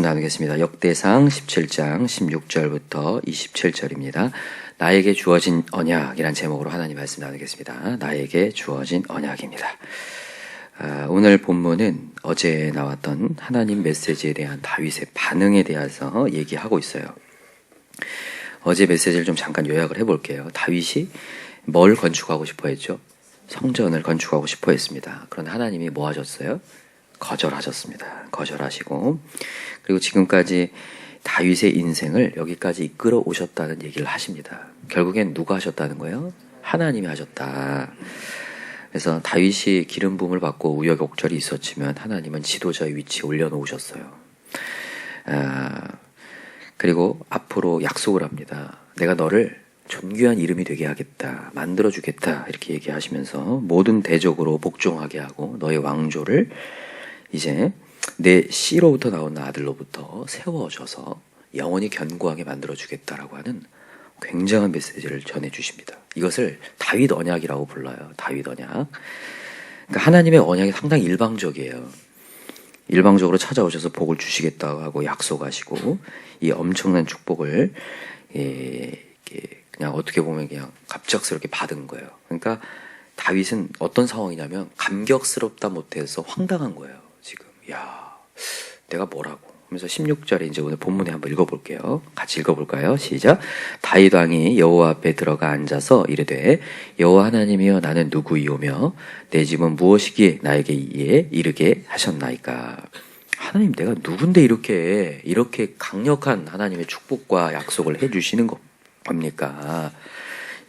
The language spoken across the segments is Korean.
나누겠습니다. 역대상 17장 16절부터 27절입니다. 나에게 주어진 언약이란 제목으로 하나님 말씀 나누겠습니다. 나에게 주어진 언약입니다. 오늘 본문은 어제 나왔던 하나님 메시지에 대한 다윗의 반응에 대해서 얘기하고 있어요. 어제 메시지를 좀 잠깐 요약을 해볼게요. 다윗이 뭘 건축하고 싶어 했죠? 성전을 건축하고 싶어 했습니다. 그런데 하나님이 뭐 하셨어요? 거절하셨습니다. 거절하시고, 그리고 지금까지 다윗의 인생을 여기까지 이끌어 오셨다는 얘기를 하십니다. 결국엔 누가 하셨다는 거예요? 하나님이 하셨다. 그래서 다윗이 기름 부음을 받고 우여곡절이 있었지만 하나님은 지도자의 위치에 올려놓으셨어요. 그리고 앞으로 약속을 합니다. 내가 너를 존귀한 이름이 되게 하겠다, 만들어주겠다, 이렇게 얘기하시면서 모든 대적으로 복종하게 하고 너의 왕조를 이제 내 씨로부터 나온 아들로부터 세워져서 영원히 견고하게 만들어주겠다라고 하는 굉장한 메시지를 전해주십니다. 이것을 다윗 언약이라고 불러요. 다윗 언약. 그러니까 하나님의 언약이 상당히 일방적이에요. 일방적으로 찾아오셔서 복을 주시겠다고 하고 약속하시고, 이 엄청난 축복을 그냥 어떻게 보면 그냥 갑작스럽게 받은 거예요. 그러니까 다윗은 어떤 상황이냐면 감격스럽다 못해서 황당한 거예요. 지금 야, 내가 뭐라고 하면서 16절에 이제 오늘 본문에 한번 읽어볼게요. 같이 읽어볼까요? 시작. 다윗 왕이 여호와 앞에 들어가 앉아서 이르되 여호와 하나님이여 나는 누구이오며 내 집은 무엇이기에 나에게 이르게 하셨나이까. 하나님, 내가 누군데 이렇게 강력한 하나님의 축복과 약속을 해주시는 겁니까?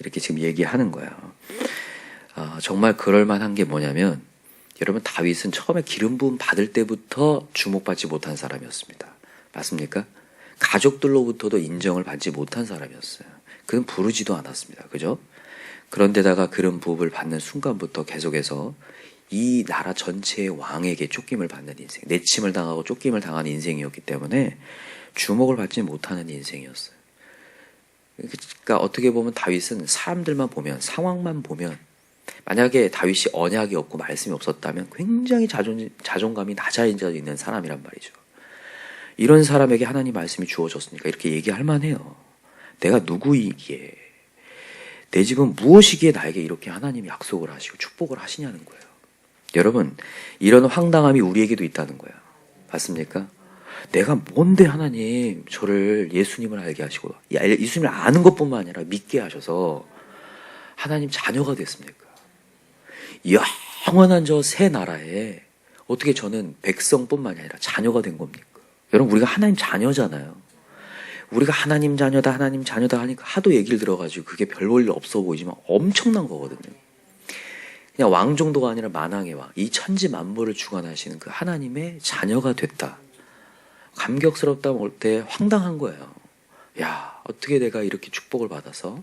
이렇게 지금 얘기하는 거예요. 정말 그럴만한 게 뭐냐면, 여러분, 다윗은 처음에 기름 부음 받을 때부터 주목받지 못한 사람이었습니다. 맞습니까? 가족들로부터도 인정을 받지 못한 사람이었어요. 그는 부르지도 않았습니다. 그죠? 그런데다가 기름 부음을 받는 순간부터 계속해서 이 나라 전체의 왕에게 쫓김을 받는 인생, 내침을 당하고 쫓김을 당하는 인생이었기 때문에 주목을 받지 못하는 인생이었어요. 그러니까 어떻게 보면 다윗은 사람들만 보면, 상황만 보면, 만약에 다윗이 언약이 없고 말씀이 없었다면 굉장히 자존감이 낮아져 있는 사람이란 말이죠. 이런 사람에게 하나님 말씀이 주어졌으니까 이렇게 얘기할 만해요. 내가 누구이기에, 내 집은 무엇이기에 나에게 이렇게 하나님이 약속을 하시고 축복을 하시냐는 거예요. 여러분, 이런 황당함이 우리에게도 있다는 거예요. 맞습니까? 내가 뭔데 하나님 저를 예수님을 알게 하시고, 예수님을 아는 것뿐만 아니라 믿게 하셔서 하나님 자녀가 됐습니까? 영원한 저 새 나라에 어떻게 저는 백성뿐만이 아니라 자녀가 된 겁니까? 여러분, 우리가 하나님 자녀잖아요. 우리가 하나님 자녀다 하니까 하도 얘기를 들어가지고 그게 별 볼 일 없어 보이지만 엄청난 거거든요. 그냥 왕 정도가 아니라 만왕의 왕, 이 천지 만물을 주관하시는 그 하나님의 자녀가 됐다. 감격스럽다 볼 때 황당한 거예요. 야, 어떻게 내가 이렇게 축복을 받아서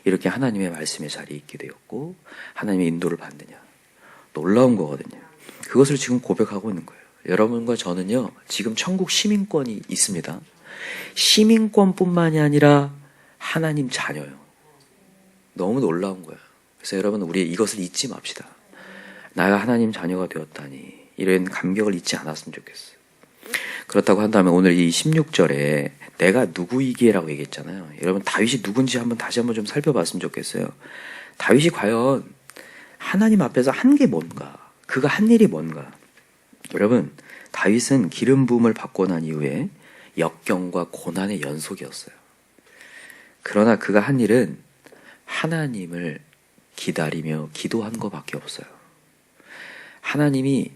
이렇게 하나님의 말씀의 자리에 있게 되었고 하나님의 인도를 받느냐. 놀라운 거거든요. 그것을 지금 고백하고 있는 거예요. 여러분과 저는요, 지금 천국 시민권이 있습니다. 시민권뿐만이 아니라 하나님 자녀요. 너무 놀라운 거예요. 그래서 여러분, 우리 이것을 잊지 맙시다. 나가 하나님 자녀가 되었다니, 이런 감격을 잊지 않았으면 좋겠어요. 그렇다고 한다면 오늘 이 16절에 내가 누구이기에라고 얘기했잖아요. 여러분, 다윗이 누군지 다시 한번 좀 살펴봤으면 좋겠어요. 다윗이 과연 하나님 앞에서 한 게 뭔가, 그가 한 일이 뭔가. 여러분, 다윗은 기름 부음을 받고 난 이후에 역경과 고난의 연속이었어요. 그러나 그가 한 일은 하나님을 기다리며 기도한 것밖에 없어요. 하나님이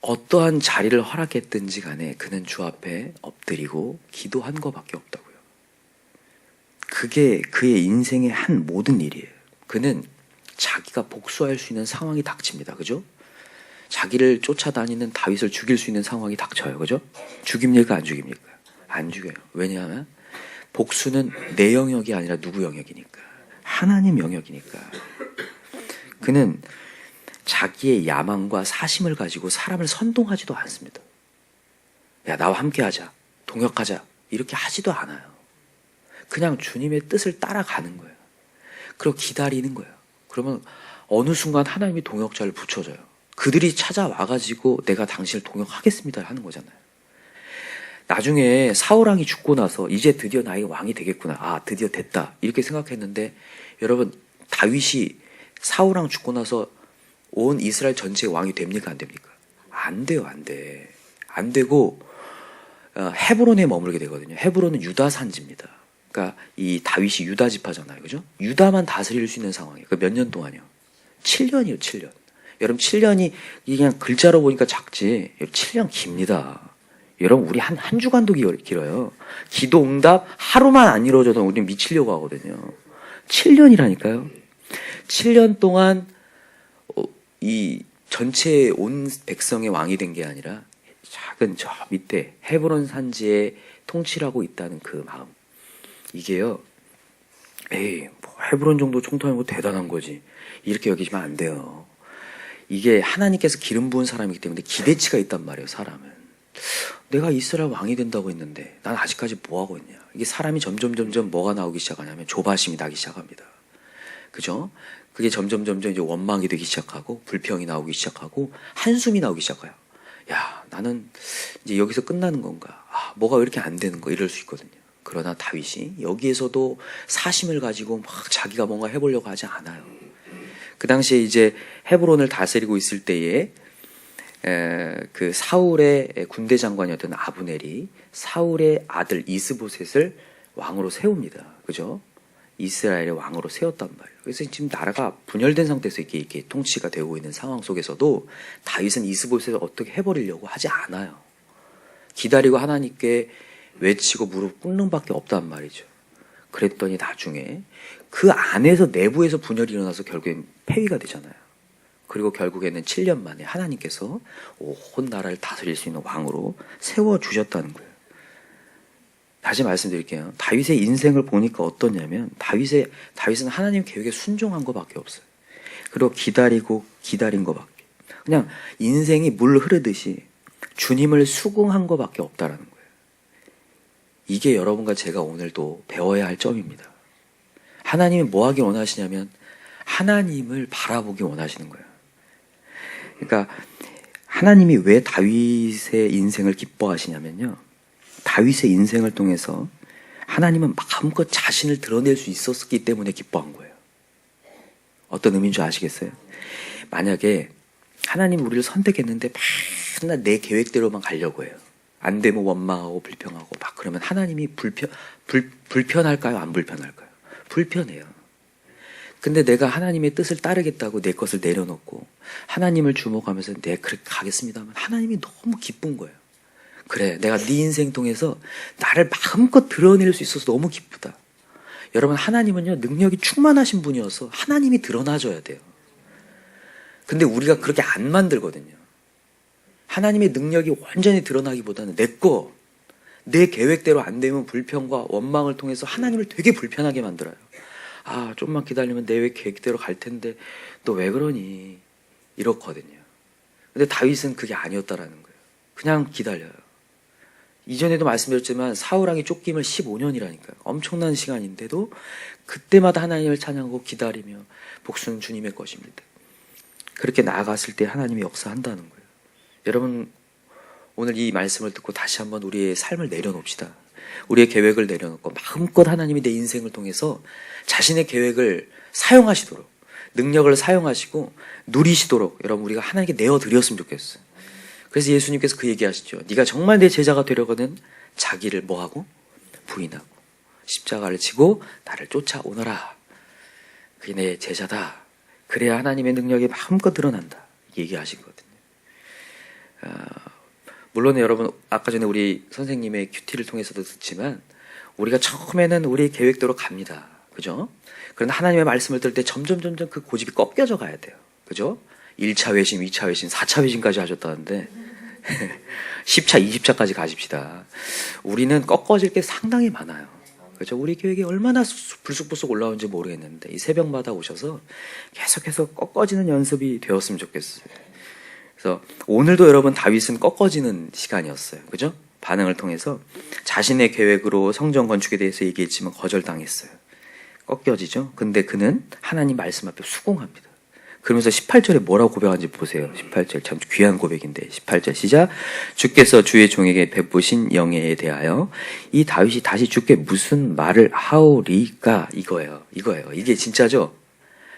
어떠한 자리를 허락했든지 간에 그는 주 앞에 엎드리고 기도한 것밖에 없다고요. 그게 그의 인생의 한 모든 일이에요. 그는 자기가 복수할 수 있는 상황이 닥칩니다. 그죠? 자기를 쫓아다니는 다윗을 죽일 수 있는 상황이 닥쳐요. 그죠? 죽입니까? 안 죽입니까? 안 죽여요. 왜냐하면 복수는 내 영역이 아니라 누구 영역이니까. 하나님 영역이니까. 그는 자기의 야망과 사심을 가지고 사람을 선동하지도 않습니다. 야, 나와 함께 하자, 동역하자, 이렇게 하지도 않아요. 그냥 주님의 뜻을 따라가는 거예요. 그리고 기다리는 거예요. 그러면 어느 순간 하나님이 동역자를 붙여줘요. 그들이 찾아와가지고 내가 당신을 동역하겠습니다 하는 거잖아요. 나중에 사울왕이 죽고 나서 이제 드디어 나의 왕이 되겠구나. 아, 드디어 됐다. 이렇게 생각했는데 여러분, 다윗이 사울왕 죽고 나서 온 이스라엘 전체의 왕이 됩니까? 안 됩니까? 안 돼요. 안 돼. 안 되고 헤브론에 머물게 되거든요. 헤브론은 유다 산지입니다. 그러니까 이 다윗이 유다 지파잖아요. 그죠? 유다만 다스릴 수 있는 상황이에요. 몇 년 동안이요? 7년이요. 7년. 여러분 7년이 그냥 글자로 보니까 작지 7년 깁니다. 여러분 우리 한 주간도 길어요. 기도 응답 하루만 안 이루어져도 우리 미치려고 하거든요. 7년이라니까요. 7년 동안 이 전체 온 백성의 왕이 된 게 아니라 작은 저 밑에 헤브론 산지에 통치를 하고 있다는 그 마음. 이게요. 에이, 뭐 헤브론 정도 총통하면 뭐 대단한 거지. 이렇게 여기시면 안 돼요. 이게 하나님께서 기름 부은 사람이기 때문에 기대치가 있단 말이에요. 사람은. 내가 이스라엘 왕이 된다고 했는데 난 아직까지 뭐하고 있냐. 이게 사람이 점점 뭐가 나오기 시작하냐면 조바심이 나기 시작합니다. 그죠? 그게 점점 이제 원망이 되기 시작하고 불평이 나오기 시작하고 한숨이 나오기 시작해요. 야, 나는 이제 여기서 끝나는 건가? 아, 뭐가 왜 이렇게 안 되는 거? 이럴 수 있거든요. 그러나 다윗이 여기에서도 사심을 가지고 막 자기가 뭔가 해보려고 하지 않아요. 그 당시에 이제 헤브론을 다스리고 있을 때에 그 사울의 군대 장관이었던 아브넬이 사울의 아들 이스보셋을 왕으로 세웁니다. 그죠? 이스라엘의 왕으로 세웠단 말이에요. 그래서 지금 나라가 분열된 상태에서 이렇게 통치가 되고 있는 상황 속에서도 다윗은 이스보셋을 어떻게 해버리려고 하지 않아요. 기다리고 하나님께 외치고 무릎 꿇는 밖에 없단 말이죠. 그랬더니 나중에 그 안에서 내부에서 분열이 일어나서 결국엔 폐위가 되잖아요. 그리고 결국에는 7년 만에 하나님께서 온 나라를 다스릴 수 있는 왕으로 세워주셨다는 거예요. 다시 말씀드릴게요. 다윗의 인생을 보니까 어떠냐면 다윗은 하나님 계획에 순종한 것밖에 없어요. 그리고 기다리고 기다린 것밖에. 그냥 인생이 물 흐르듯이 주님을 수긍한 것밖에 없다라는 거예요. 이게 여러분과 제가 오늘도 배워야 할 점입니다. 하나님이 뭐 하기 원하시냐면 하나님을 바라보기 원하시는 거예요. 그러니까 하나님이 왜 다윗의 인생을 기뻐하시냐면요. 다윗의 인생을 통해서 하나님은 마음껏 자신을 드러낼 수 있었기 때문에 기뻐한 거예요. 어떤 의미인 줄 아시겠어요? 만약에 하나님 우리를 선택했는데 맨날 내 계획대로만 가려고 해요. 안 되면 원망하고 불평하고 막 그러면 하나님이 불편할까요? 안 불편할까요? 불편해요. 근데 내가 하나님의 뜻을 따르겠다고 내 것을 내려놓고 하나님을 주목하면서 네 그렇게 가겠습니다 하면 하나님이 너무 기쁜 거예요. 그래, 내가 네 인생 통해서 나를 마음껏 드러낼 수 있어서 너무 기쁘다. 여러분, 하나님은요 능력이 충만하신 분이어서 하나님이 드러나줘야 돼요. 근데 우리가 그렇게 안 만들거든요. 하나님의 능력이 완전히 드러나기보다는 내 계획대로 안 되면 불평과 원망을 통해서 하나님을 되게 불편하게 만들어요. 아, 좀만 기다리면 내 계획대로 갈 텐데 너 왜 그러니? 이렇거든요. 근데 다윗은 그게 아니었다라는 거예요. 그냥 기다려요. 이전에도 말씀드렸지만 사울왕이 쫓김을 15년이라니까요. 엄청난 시간인데도 그때마다 하나님을 찬양하고 기다리며 복수는 주님의 것입니다. 그렇게 나아갔을 때 하나님이 역사한다는 거예요. 여러분, 오늘 이 말씀을 듣고 다시 한번 우리의 삶을 내려놓읍시다. 우리의 계획을 내려놓고 마음껏 하나님이 내 인생을 통해서 자신의 계획을 사용하시도록, 능력을 사용하시고 누리시도록 여러분 우리가 하나님께 내어드렸으면 좋겠어요. 그래서 예수님께서 그 얘기하시죠. 네가 정말 내 제자가 되려거든 자기를 뭐하고? 부인하고 십자가를 지고 나를 쫓아오너라. 그게 내 제자다. 그래야 하나님의 능력이 마음껏 드러난다. 얘기하시거든요. 물론 여러분 아까 전에 우리 선생님의 큐티를 통해서도 듣지만 우리가 처음에는 우리 계획대로 갑니다. 그죠? 그런데 하나님의 말씀을 들을 때 점점 그 고집이 꺾여져 가야 돼요. 그죠? 1차 회심, 2차 회심, 4차 회심까지 하셨다는데 10차, 20차까지 가십시다. 우리는 꺾어질 게 상당히 많아요. 그죠? 우리 계획이 얼마나 불쑥불쑥 올라오는지 모르겠는데 이 새벽마다 오셔서 계속해서 꺾어지는 연습이 되었으면 좋겠어요. 그래서 오늘도 여러분 다윗은 꺾어지는 시간이었어요. 그죠? 반응을 통해서 자신의 계획으로 성전 건축에 대해서 얘기했지만 거절당했어요. 꺾여지죠? 근데 그는 하나님 말씀 앞에 수긍합니다. 그러면서 18절에 뭐라고 고백하는지 보세요. 18절 참 귀한 고백인데 18절 시작. 주께서 주의 종에게 베푸신 영예에 대하여 이 다윗이 다시 주께 무슨 말을 하오리까 이거예요. 이게 진짜죠.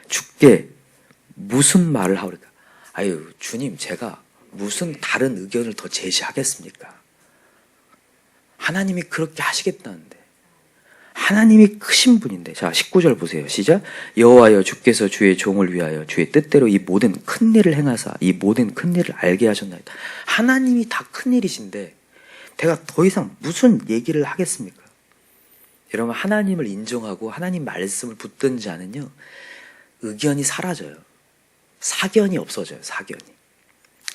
주께 무슨 말을 하오리까. 아유 주님 제가 무슨 다른 의견을 더 제시하겠습니까? 하나님이 그렇게 하시겠다는데 하나님이 크신 분인데. 자 19절 보세요. 시작. 여호와여 주께서 주의 종을 위하여 주의 뜻대로 이 모든 큰 일을 행하사 이 모든 큰 일을 알게 하셨나이다. 하나님이 다 큰 일이신데 내가 더 이상 무슨 얘기를 하겠습니까? 여러분 하나님을 인정하고 하나님 말씀을 붙든 자는요 의견이 사라져요. 사견이 없어져요. 사견이.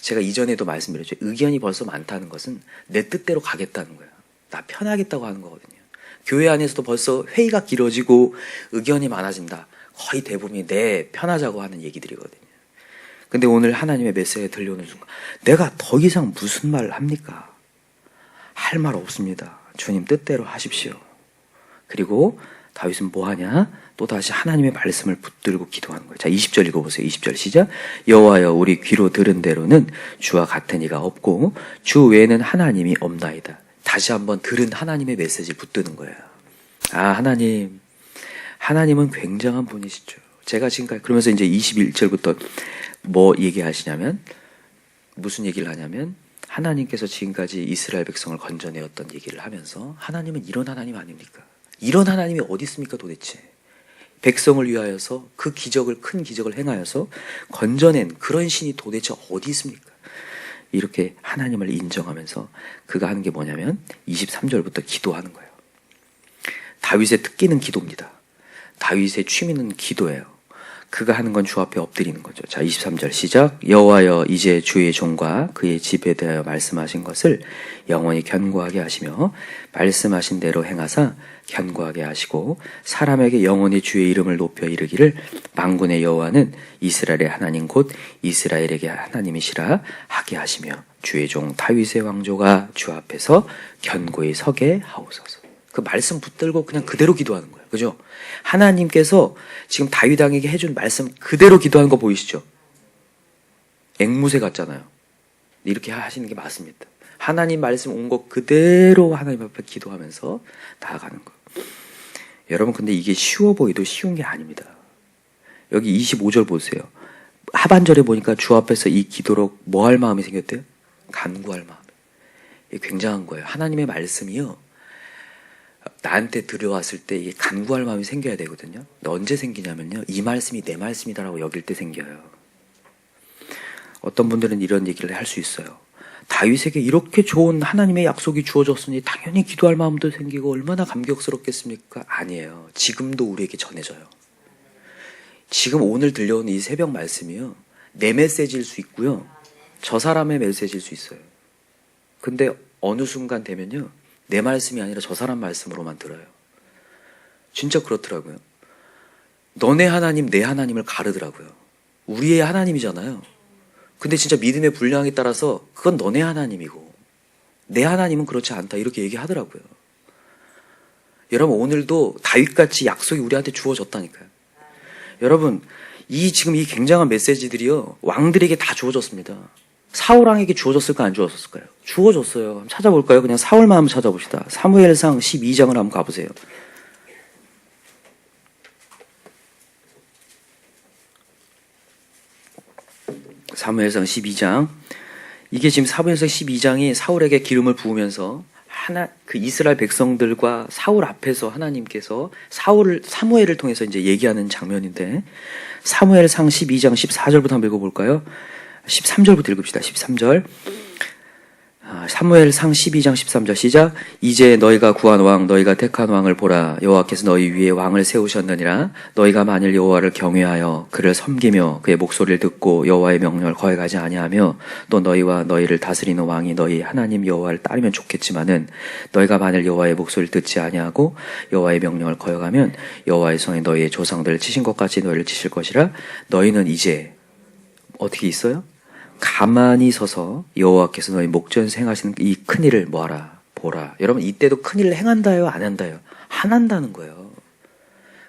제가 이전에도 말씀드렸죠. 의견이 벌써 많다는 것은 내 뜻대로 가겠다는 거예요. 나 편하겠다고 하는 거거든요. 교회 안에서도 벌써 회의가 길어지고 의견이 많아진다. 거의 대부분이 내 편하자고 하는 얘기들이거든요. 근데 오늘 하나님의 메시지가 들려오는 순간 내가 더 이상 무슨 말을 합니까? 할 말 없습니다. 주님 뜻대로 하십시오. 그리고 다윗은 뭐하냐? 또다시 하나님의 말씀을 붙들고 기도하는 거예요. 자 20절 읽어보세요. 20절 시작. 여호와여 우리 귀로 들은 대로는 주와 같은 이가 없고 주 외에는 하나님이 없나이다. 다시 한번 들은 하나님의 메시지를 붙드는 거예요. 아 하나님은 굉장한 분이시죠. 제가 지금까지 그러면서 이제 21절부터 뭐 얘기하시냐면 무슨 얘기를 하냐면 하나님께서 지금까지 이스라엘 백성을 건져내었던 얘기를 하면서 하나님은 이런 하나님 아닙니까? 이런 하나님이 어디 있습니까 도대체? 백성을 위하여서 그 기적을 큰 기적을 행하여서 건져낸 그런 신이 도대체 어디 있습니까? 이렇게 하나님을 인정하면서 그가 하는 게 뭐냐면 23절부터 기도하는 거예요. 다윗의 특기는 기도입니다. 다윗의 취미는 기도예요. 그가 하는 건 주 앞에 엎드리는 거죠. 자 23절 시작. 여호와여 이제 주의 종과 그의 집에 대하여 말씀하신 것을 영원히 견고하게 하시며 말씀하신 대로 행하사 견고하게 하시고 사람에게 영원히 주의 이름을 높여 이르기를 만군의 여호와는 이스라엘의 하나님 곧 이스라엘에게 하나님이시라 하게 하시며 주의 종 다윗의 왕조가 주 앞에서 견고히 서게 하옵소서. 그 말씀 붙들고 그냥 그대로 기도하는 거예요. 그죠? 하나님께서 지금 다윗 왕에게 해준 말씀 그대로 기도하는 거 보이시죠? 앵무새 같잖아요. 이렇게 하시는 게 맞습니다. 하나님 말씀 온 거 그대로 하나님 앞에 기도하면서 나아가는 거. 여러분 근데 이게 쉬워 보이도 쉬운 게 아닙니다. 여기 25절 보세요. 하반절에 보니까 주 앞에서 이 기도로 뭐 할 마음이 생겼대요? 간구할 마음. 이게 굉장한 거예요. 하나님의 말씀이요. 나한테 들어왔을 때 이게 간구할 마음이 생겨야 되거든요. 근데 언제 생기냐면요. 이 말씀이 내 말씀이다라고 여길 때 생겨요. 어떤 분들은 이런 얘기를 할 수 있어요. 다윗에게 이렇게 좋은 하나님의 약속이 주어졌으니 당연히 기도할 마음도 생기고 얼마나 감격스럽겠습니까? 아니에요. 지금도 우리에게 전해져요. 지금 오늘 들려오는 이 새벽 말씀이요. 내 메시지일 수 있고요. 저 사람의 메시지일 수 있어요. 근데 어느 순간 되면요. 내 말씀이 아니라 저 사람 말씀으로만 들어요. 진짜 그렇더라고요. 너네 하나님, 내 하나님을 가르더라고요. 우리의 하나님이잖아요. 근데 진짜 믿음의 분량에 따라서 그건 너네 하나님이고 내 하나님은 그렇지 않다 이렇게 얘기하더라고요. 여러분 오늘도 다윗같이 약속이 우리한테 주어졌다니까요. 여러분 지금 이 굉장한 메시지들이요. 왕들에게 다 주어졌습니다. 사울 왕에게 주어졌을까 안 주어졌을까요? 주어졌어요. 한번 찾아볼까요? 그냥 사울만 한번 찾아봅시다. 사무엘상 12장을 한번 가보세요. 사무엘상 12장. 이게 지금 사무엘상 12장이 사울에게 기름을 부으면서 그 이스라엘 백성들과 사울 앞에서 하나님께서 사무엘을 통해서 이제 얘기하는 장면인데 사무엘상 12장 14절부터 한번 읽어볼까요? 13절부터 읽읍시다. 13절. 사무엘상 12장 13절 시작. 이제 너희가 구한 왕 너희가 택한 왕을 보라. 여호와께서 너희 위에 왕을 세우셨느니라. 너희가 만일 여호와를 경외하여 그를 섬기며 그의 목소리를 듣고 여호와의 명령을 거역하지 아니하며 또 너희와 너희를 다스리는 왕이 너희 하나님 여호와를 따르면 좋겠지만은 너희가 만일 여호와의 목소리를 듣지 아니하고 여호와의 명령을 거역하면 여호와의 성에 너희의 조상들을 치신 것 같이 너희를 치실 것이라. 너희는 이제 어떻게 있어요? 가만히 서서 여호와께서 너희 목전에서 행하시는 이 큰일을 뭐하라 보라. 여러분 이때도 큰일을 행한다요 안 한다요? 안 한다는 거예요.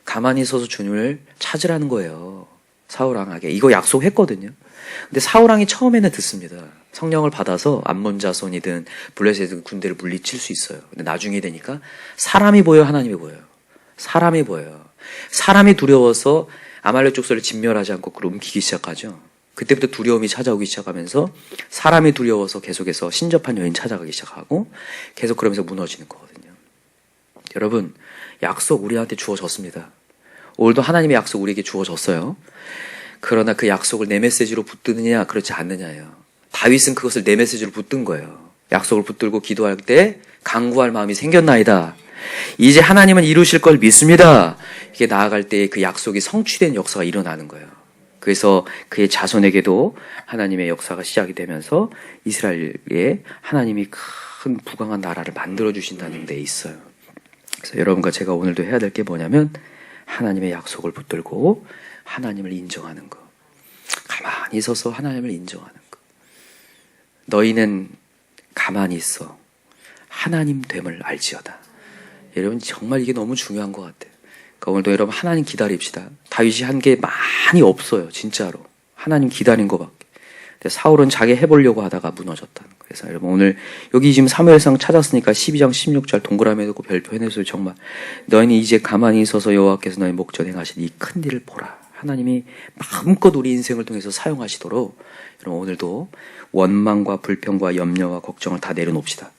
가만히 서서 주님을 찾으라는 거예요. 사울왕에게. 이거 약속했거든요. 근데 사울왕이 처음에는 듣습니다. 성령을 받아서 암몬 자손이든 블레셋이든 군대를 물리칠 수 있어요. 근데 나중에 되니까 사람이 보여요, 하나님이 보여요? 사람이 보여요. 사람이 두려워서 아말렉 족속을 진멸하지 않고 그걸 움키기 시작하죠. 그때부터 두려움이 찾아오기 시작하면서 사람이 두려워서 계속해서 신접한 여인 찾아가기 시작하고 계속 그러면서 무너지는 거거든요. 여러분, 약속 우리한테 주어졌습니다. 오늘도 하나님의 약속 우리에게 주어졌어요. 그러나 그 약속을 내 메시지로 붙드느냐 그렇지 않느냐예요. 다윗은 그것을 내 메시지로 붙든 거예요. 약속을 붙들고 기도할 때 간구할 마음이 생겼나이다. 이제 하나님은 이루실 걸 믿습니다. 이게 나아갈 때 그 약속이 성취된 역사가 일어나는 거예요. 그래서 그의 자손에게도 하나님의 역사가 시작이 되면서 이스라엘에 하나님이 큰 부강한 나라를 만들어주신다는 데 있어요. 그래서 여러분과 제가 오늘도 해야 될 게 뭐냐면 하나님의 약속을 붙들고 하나님을 인정하는 거. 가만히 있어서 하나님을 인정하는 거. 너희는 가만히 있어 하나님 됨을 알지어다. 여러분 정말 이게 너무 중요한 것 같아요. 그러니까 오늘도 여러분 하나님 기다립시다. 다윗이 한 게 많이 없어요. 진짜로. 하나님 기다린 것밖에. 근데 사울은 자기 해보려고 하다가 무너졌다는 거예요. 그래서 여러분 오늘 여기 지금 사무엘상 찾았으니까 12장 16절 동그라미 해놓고 별표 해내서 정말 너희는 이제 가만히 있어서 여호와께서 너희 목전 행하신 이 큰 일을 보라. 하나님이 마음껏 우리 인생을 통해서 사용하시도록 여러분 오늘도 원망과 불평과 염려와 걱정을 다 내려놓읍시다.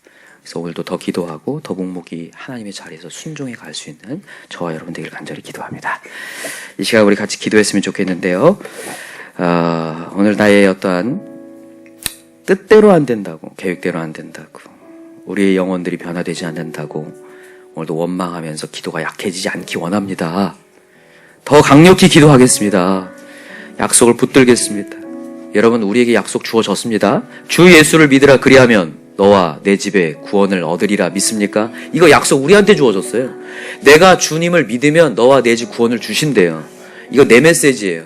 그래서 오늘도 더 기도하고 더 묵묵히 하나님의 자리에서 순종해 갈 수 있는 저와 여러분 되길 간절히 기도합니다. 이 시간 우리 같이 기도했으면 좋겠는데요. 오늘 나의 어떠한 뜻대로 안 된다고, 계획대로 안 된다고, 우리의 영혼들이 변화되지 않는다고 오늘도 원망하면서 기도가 약해지지 않기 원합니다. 더 강력히 기도하겠습니다. 약속을 붙들겠습니다. 여러분 우리에게 약속 주어졌습니다. 주 예수를 믿으라 그리하면 너와 내 집에 구원을 얻으리라 믿습니까? 이거 약속 우리한테 주어졌어요. 내가 주님을 믿으면 너와 내 집 구원을 주신대요. 이거 내 메시지예요.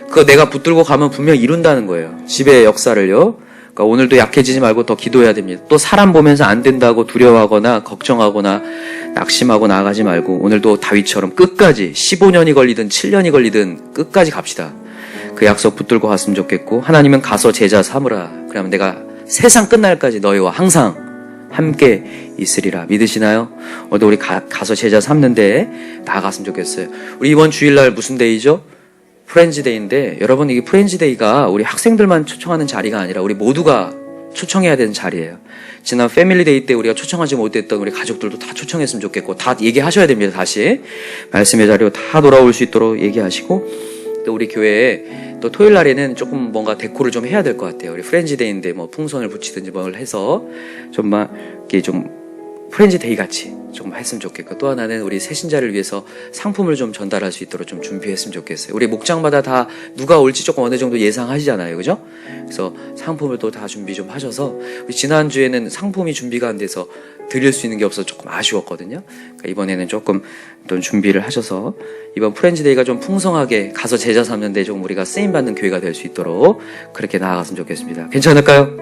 그거 내가 붙들고 가면 분명히 이룬다는 거예요. 집의 역사를요. 그러니까 오늘도 약해지지 말고 더 기도해야 됩니다. 또 사람 보면서 안 된다고 두려워하거나 걱정하거나 낙심하고 나아가지 말고 오늘도 다윗처럼 끝까지 15년이 걸리든 7년이 걸리든 끝까지 갑시다. 그 약속 붙들고 갔으면 좋겠고 하나님은 가서 제자 삼으라. 그러면 내가 세상 끝날까지 너희와 항상 함께 있으리라. 믿으시나요? 오늘도 우리 가서 제자 삼는데 나아갔으면 좋겠어요. 우리 이번 주일날 무슨 데이죠? 프렌즈데이인데 여러분 이게 프렌즈데이가 우리 학생들만 초청하는 자리가 아니라 우리 모두가 초청해야 되는 자리예요. 지난 패밀리데이 때 우리가 초청하지 못했던 우리 가족들도 다 초청했으면 좋겠고 다 얘기하셔야 됩니다. 다시 말씀의 자리로 다 돌아올 수 있도록 얘기하시고 또 우리 교회에 또 토요일 날에는 조금 뭔가 데코를 좀 해야 될 것 같아요. 우리 프렌즈데이인데 뭐 풍선을 붙이든지 뭘 해서 좀만 이렇게 좀 프렌즈데이 같이 조금 했으면 좋겠고 또 하나는 우리 새신자를 위해서 상품을 좀 전달할 수 있도록 좀 준비했으면 좋겠어요. 우리 목장마다 다 누가 올지 조금 어느 정도 예상하시잖아요. 그죠? 그래서 상품을 또 다 준비 좀 하셔서 우리 지난주에는 상품이 준비가 안 돼서 드릴 수 있는 게 없어서 조금 아쉬웠거든요. 그러니까 이번에는 조금 또 준비를 하셔서 이번 프렌즈데이가 좀 풍성하게 가서 제자 삼는데 좀 우리가 쓰임받는 교회가 될 수 있도록 그렇게 나아갔으면 좋겠습니다. 괜찮을까요?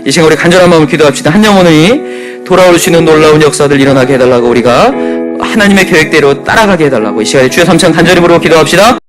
이 시간 우리 간절한 마음을 기도합시다. 한 영혼이 돌아올 수 있는 놀라운 역사들 일어나게 해달라고 우리가 하나님의 계획대로 따라가게 해달라고 이 시간에 주여 삼창 간절히 부르고 기도합시다.